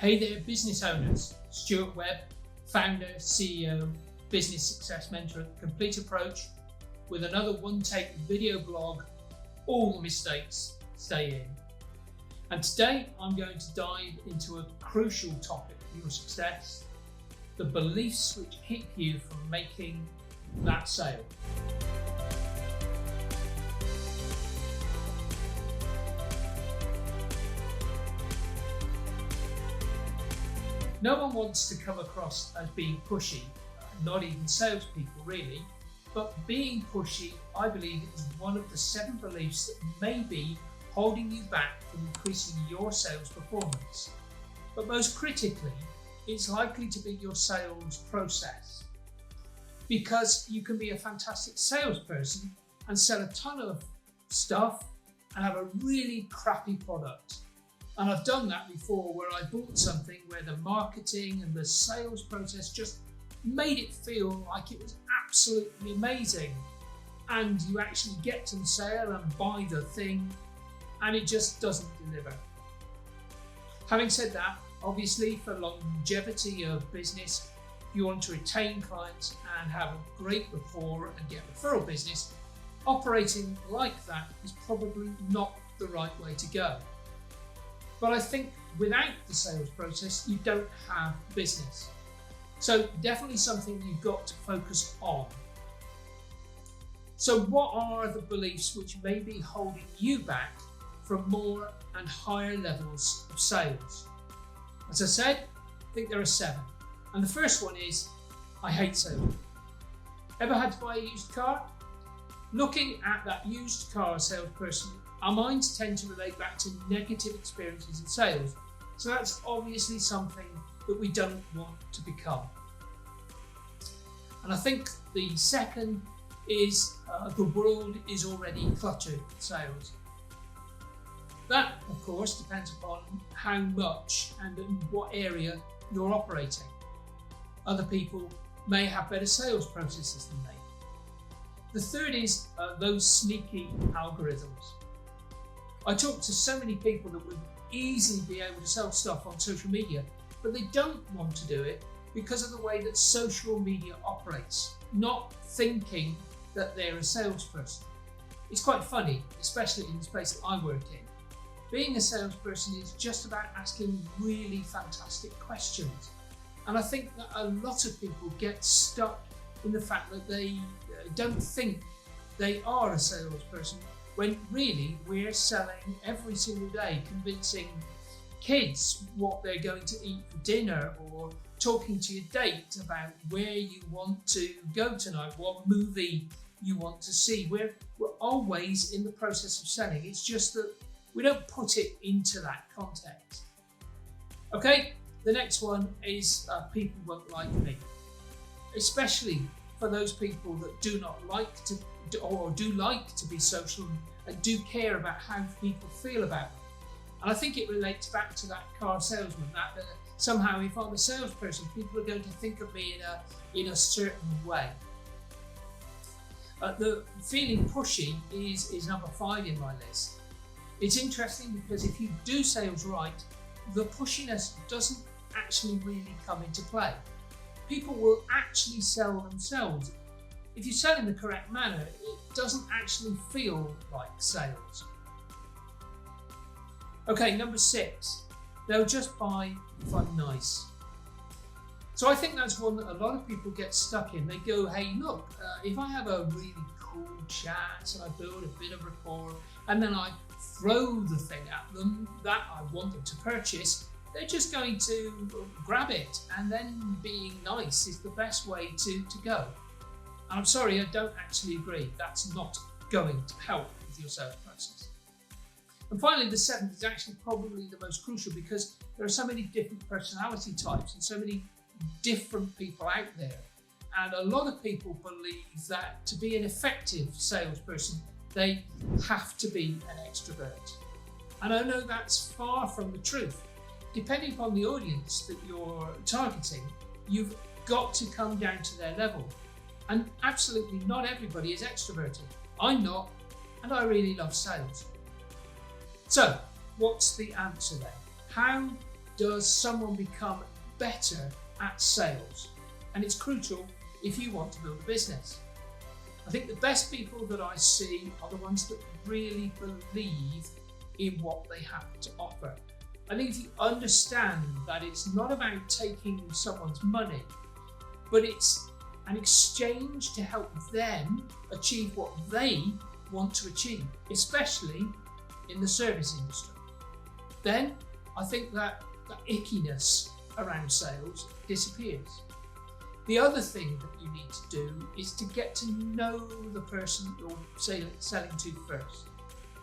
Hey there, business owners. Stuart Webb, founder, CEO, business success mentor at Complete Approach, with another one-take video blog, All the Mistakes Stay In. And today I'm going to dive into a crucial topic for your success, the beliefs which keep you from making that sale. No one wants to come across as being pushy, not even salespeople really, but being pushy, I believe, is one of the 7 beliefs that may be holding you back from increasing your sales performance. But most critically, it's likely to be your sales process. Because you can be a fantastic salesperson and sell a ton of stuff and have a really crappy product. And I've done that before, where I bought something where the marketing and the sales process just made it feel like it was absolutely amazing. And you actually get to the sale and buy the thing, and it just doesn't deliver. Having said that, obviously for longevity of business, if you want to retain clients and have a great rapport and get referral business, operating like that is probably not the right way to go. But I think without the sales process, you don't have business. So definitely something you've got to focus on. So what are the beliefs which may be holding you back from more and higher levels of sales? As I said, I think there are 7. And the first one is, I hate sales. Ever had to buy a used car? Looking at that used car salesperson, our minds tend to relate back to negative experiences in sales. So that's obviously something that we don't want to become. And I think the second is the world is already cluttered with sales. That, of course, depends upon how much and in what area you're operating. Other people may have better sales processes than me. The third is those sneaky algorithms. I talk to so many people that would easily be able to sell stuff on social media, but they don't want to do it because of the way that social media operates, not thinking that they're a salesperson. It's quite funny, especially in the space that I work in. Being a salesperson is just about asking really fantastic questions. And I think that a lot of people get stuck in the fact that they don't think they are a salesperson, when really we're selling every single day, convincing kids what they're going to eat for dinner, or talking to your date about where you want to go tonight, what movie you want to see. We're always in the process of selling. It's just that we don't put it into that context. Okay, the next one is people won't like me, especially for those people that do not like to, or do like to be social and do care about how people feel about them. And I think it relates back to that car salesman, that somehow if I'm a salesperson, people are going to think of me in a certain way. The feeling pushy is number 5 in my list. It's interesting because if you do sales right, the pushiness doesn't actually really come into play. People will actually sell themselves. If you sell in the correct manner, it doesn't actually feel like sales. Okay, number 6, they'll just buy fun nice. So I think that's one that a lot of people get stuck in. They go, hey, look, if I have a really cool chat and I build a bit of rapport, and then I throw the thing at them that I want them to purchase, they're just going to grab it, and then being nice is the best way to go. And I'm sorry, I don't actually agree. That's not going to help with your sales process. And finally, the 7th is actually probably the most crucial, because there are so many different personality types and so many different people out there. And a lot of people believe that to be an effective salesperson, they have to be an extrovert. And I know that's far from the truth. Depending upon the audience that you're targeting, you've got to come down to their level. And absolutely not everybody is extroverted. I'm not, and I really love sales. So, what's the answer then? How does someone become better at sales? And it's crucial if you want to build a business. I think the best people that I see are the ones that really believe in what they have to offer. I think if you understand that it's not about taking someone's money, but it's an exchange to help them achieve what they want to achieve, especially in the service industry, then I think that the ickiness around sales disappears. The other thing that you need to do is to get to know the person you're selling to first.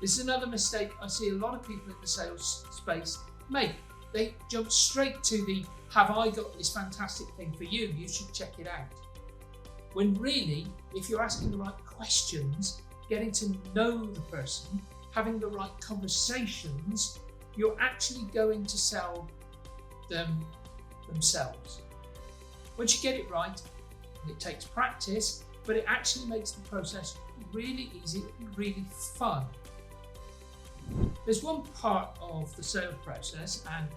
This is another mistake I see a lot of people in the sales space make. They jump straight to the, have I got this fantastic thing for you, you should check it out. When really, if you're asking the right questions, getting to know the person, having the right conversations, you're actually going to sell them themselves. Once you get it right, it takes practice, but it actually makes the process really easy and really fun. There's one part of the sales process, and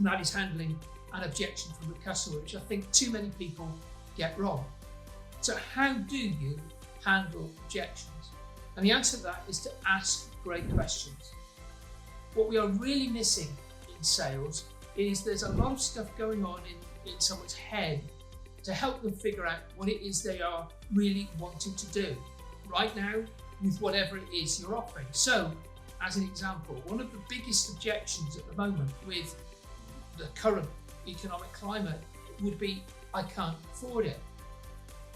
that is handling an objection from the customer, which I think too many people get wrong. So how do you handle objections? And the answer to that is to ask great questions. What we are really missing in sales is there's a lot of stuff going on in someone's head to help them figure out what it is they are really wanting to do right now with whatever it is you're offering. So, as an example, one of the biggest objections at the moment with the current economic climate would be, I can't afford it.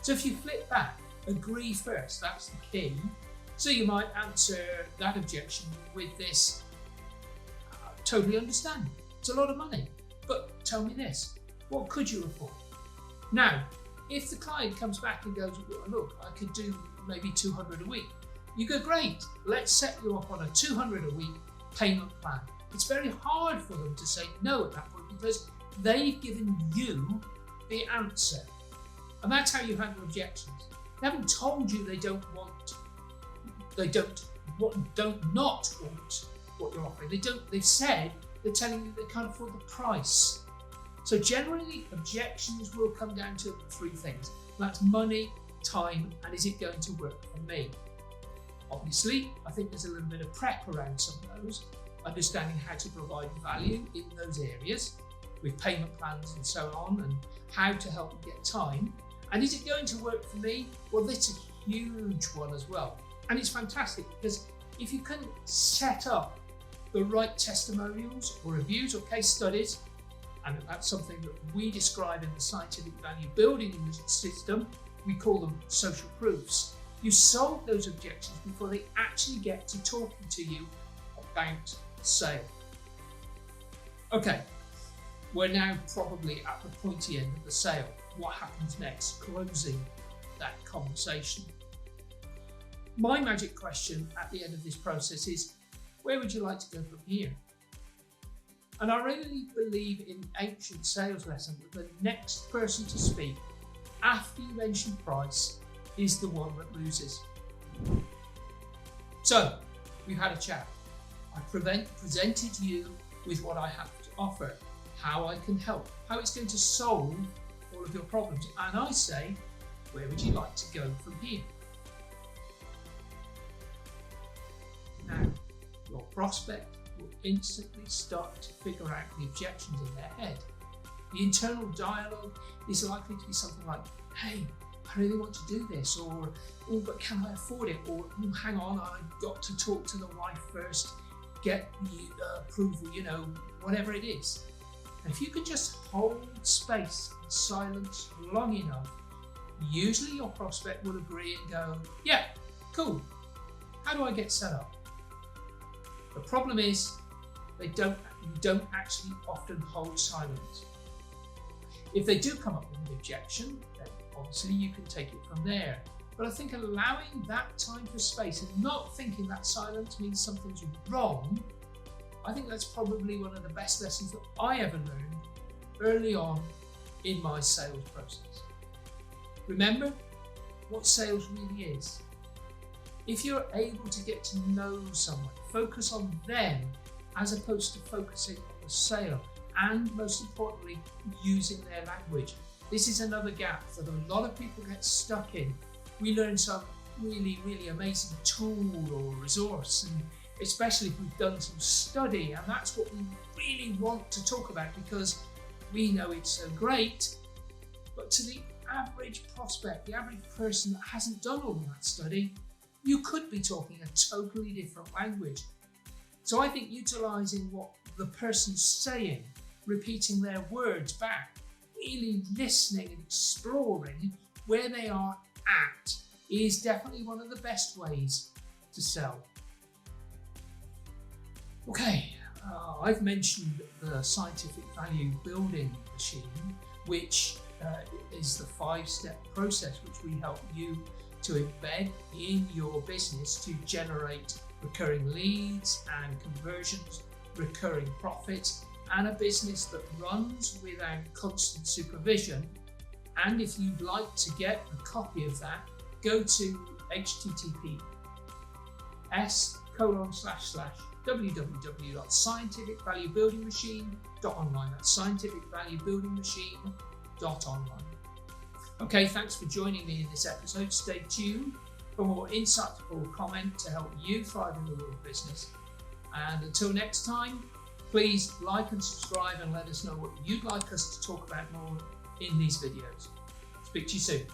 So if you flip back, agree first, that's the key. So you might answer that objection with this, totally understand, it's a lot of money, but tell me this, what could you afford? Now, if the client comes back and goes, look, I could do maybe 200 a week, you go, great, let's set you up on a 200 a week payment plan. It's very hard for them to say no at that point because they've given you the answer. And that's how you handle objections. They haven't told you they don't not want what you're offering. They've said they're telling you they can't afford the price. So generally, objections will come down to three things. That's money, time, and is it going to work for me? Obviously, I think there's a little bit of prep around some of those, understanding how to provide value in those areas with payment plans and so on, and how to help them get time. And is it going to work for me? Well, that's a huge one as well. And it's fantastic because if you can set up the right testimonials or reviews or case studies, and that's something that we describe in the scientific value building system, we call them social proofs. You solve those objections before they actually get to talking to you about sale. Okay, we're now probably at the pointy end of the sale. What happens next? Closing that conversation. My magic question at the end of this process is, where would you like to go from here? And I really believe in ancient sales lesson that the next person to speak after you mention price is the one that loses. So, we've had a chat. I presented you with what I have to offer, how I can help, how it's going to solve all of your problems. And I say, where would you like to go from here? Now, your prospect will instantly start to figure out the objections in their head. The internal dialogue is likely to be something like, hey, I really want to do this, or, oh, but can I afford it? Or, oh, hang on, I've got to talk to the wife first, get the approval, whatever it is. And if you can just hold space and silence long enough, usually your prospect will agree and go, yeah, cool, how do I get set up? The problem is, you don't actually often hold silence. If they do come up with an objection, then obviously you can take it from there. But I think allowing that time for space and not thinking that silence means something's wrong, I think that's probably one of the best lessons that I ever learned early on in my sales process. Remember what sales really is. If you're able to get to know someone, focus on them as opposed to focusing on the sale, and most importantly, using their language. This is another gap that a lot of people get stuck in. We learn some really amazing tool or resource, and especially if we've done some study, and that's what we really want to talk about because we know it's so great. But to the average prospect, the average person that hasn't done all of that study, you could be talking a totally different language. So I think utilising what the person's saying, repeating their words back, really listening and exploring where they are at is definitely one of the best ways to sell. Okay, I've mentioned the scientific value building machine, which is the 5-step process which we help you to embed in your business to generate recurring leads and conversions, recurring profits, and a business that runs without constant supervision. And if you'd like to get a copy of that, go to https://www.scientificvaluebuildingmachine.online. That's scientificvaluebuildingmachine.online. Okay, thanks for joining me in this episode. Stay tuned for more insightful comment to help you thrive in the world of business. And until next time, please like and subscribe and let us know what you'd like us to talk about more in these videos. Speak to you soon.